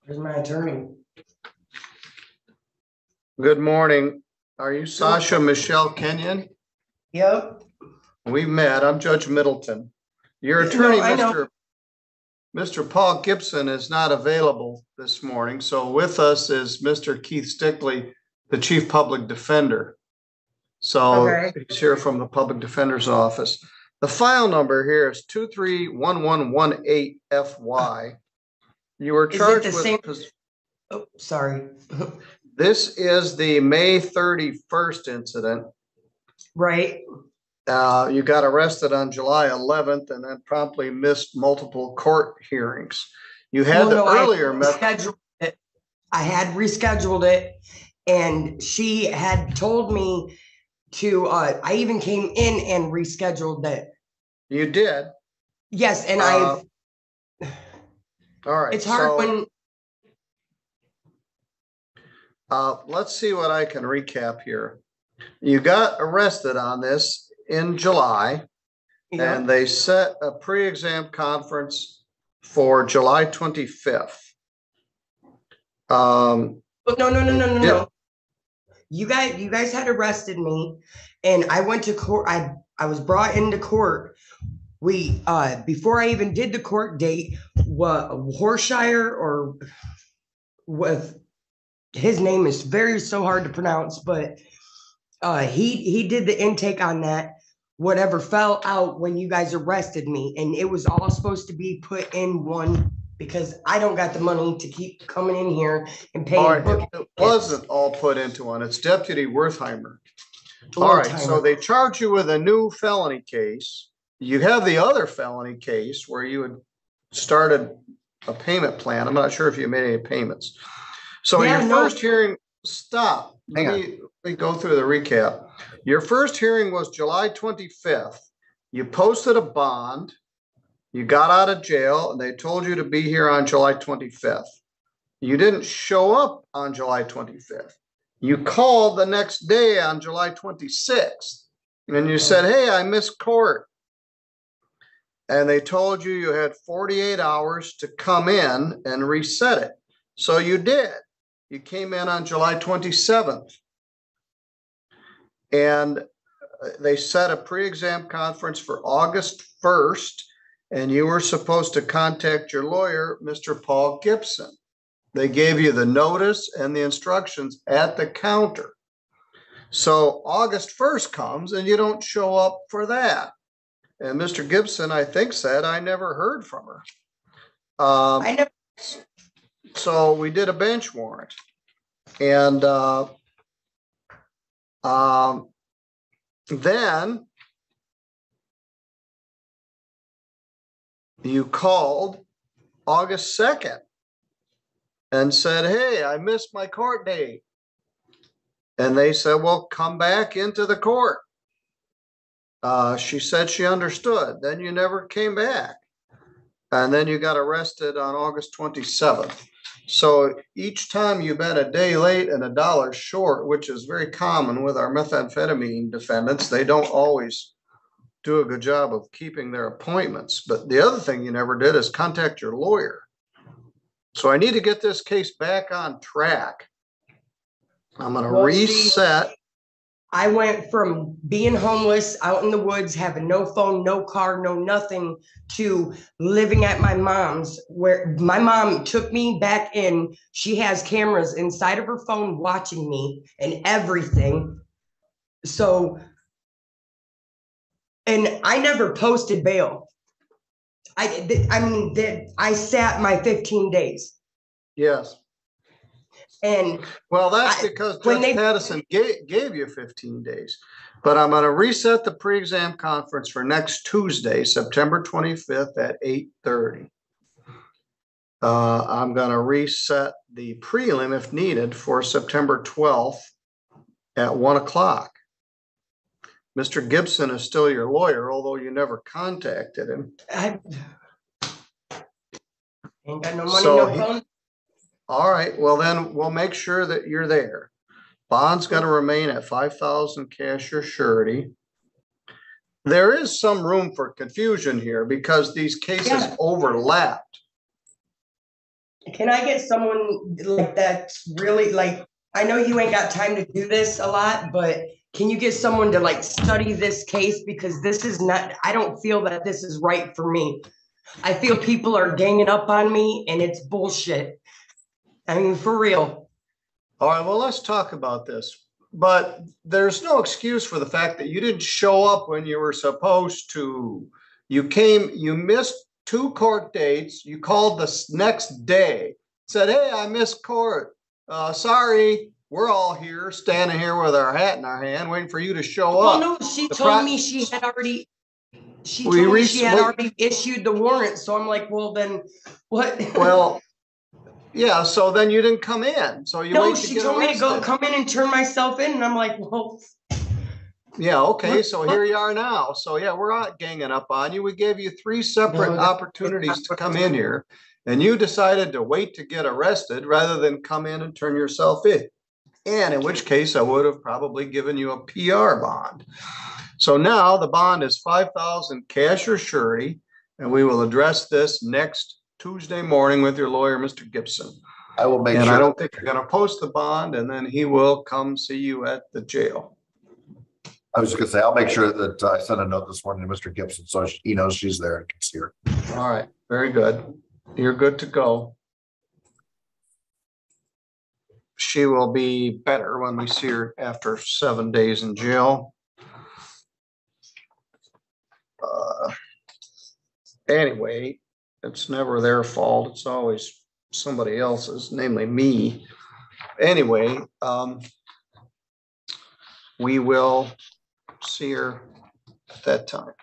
Where's my attorney? Good morning. Are you Sasha Michelle Kenyon? Yep. We met. I'm Judge Middleton. Your No, attorney, I know. Mr. Paul Gibson, is not available this morning. So with us is Mr. Keith Stickley, the Chief Public Defender. So Okay. he's here from the Public Defender's Office. The file number here is 231118FY. You were Is it charged the same? with, Oh, sorry. this is the May 31st incident. Right. You got arrested on July 11th and then promptly missed multiple court hearings. You had earlier rescheduled it. I had rescheduled it, and she had told me to. I even came in and rescheduled it. You did? Yes, and all right. It's hard when. Let's see what I can recap here. You got arrested on this in July, and they set a pre-exam conference for July 25th. No. You guys had arrested me, and I went to court. I was brought into court. We before I even did the court date, Horshire, or with his name is so hard to pronounce, but he did the intake on that. Whatever fell out when you guys arrested me, and it was all supposed to be put in one, because I don't got the money to keep coming in here and paying. It wasn't all put into one. It's Deputy Wertheimer. All right, so they charge you with a new felony case. You have the other felony case where you had started a payment plan. I'm not sure if you made any payments. So first hearing, stop. Let me go through the recap. Your first hearing was July 25th. You posted a bond. You got out of jail, and they told you to be here on July 25th. You didn't show up on July 25th. You called the next day on July 26th, and you said, hey, I missed court. And they told you you had 48 hours to come in and reset it. So you did. You came in on July 27th. And they set a pre-exam conference for August 1st, and you were supposed to contact your lawyer, Mr. Paul Gibson. They gave you the notice and the instructions at the counter. So August 1st comes, and you don't show up for that. And Mr. Gibson, I think, said, I never heard from her. I never. So we did a bench warrant. And then you called August 2nd and said, hey, I missed my court date. And they said, well, come back into the court. She said she understood. Then you never came back. And then you got arrested on August 27th. So each time you've been a day late and $1 short, which is very common with our methamphetamine defendants, they don't always do a good job of keeping their appointments. But the other thing you never did is contact your lawyer. So I need to get this case back on track. I'm going to reset. I went from being homeless out in the woods, having no phone, no car, no nothing, to living at my mom's, where my mom took me back in. She has cameras inside of her phone watching me and everything. So, and I never posted bail. I sat my 15 days. Yes. And well, that's because Judge Pattison gave you 15 days. But I'm going to reset the pre-exam conference for next Tuesday, September 25th at 8:30. I'm going to reset the prelim, if needed, for September 12th at 1 o'clock. Mr. Gibson is still your lawyer, although you never contacted him. I ain't got no money, no phone. All right, well then we'll make sure that you're there. Bond's got to remain at $5,000 cash or surety. There is some room for confusion here because these cases overlapped. Can I get someone like that's really like, I know you ain't got time to do this a lot, but can you get someone to like study this case? Because this is not, I don't feel that this is right for me. I feel people are ganging up on me and it's bullshit. I mean, for real. All right, well, let's talk about this. But there's no excuse for the fact that you didn't show up when you were supposed to. You missed 2 court dates. You called the next day, said, "Hey, I missed court. Sorry, we're all here, standing here with our hat in our hand, waiting for you to show Well, up." no, she told me she had already issued the warrant. So I'm like, well, then what? Well, yeah, so then you didn't come in. So you no, she told me to go come in and turn myself in. And I'm like, well, yeah, okay, so here you are now. So yeah, we're not ganging up on you. We gave you 3 separate opportunities to come in here, and you decided to wait to get arrested rather than come in and turn yourself in. And in which case I would have probably given you a PR bond. So now the bond is 5,000 cash or surety, and we will address this next Tuesday morning with your lawyer, Mr. Gibson. I will make And sure. I don't think you're going to post the bond, and then he will come see you at the jail. I was just gonna say, I'll make sure that I send a note this morning to Mr. Gibson so he knows she's there and can see her. All right, very good. You're good to go. She will be better when we see her after 7 days in jail. Anyway, it's never their fault. It's always somebody else's, namely me. Anyway, we will see her at that time.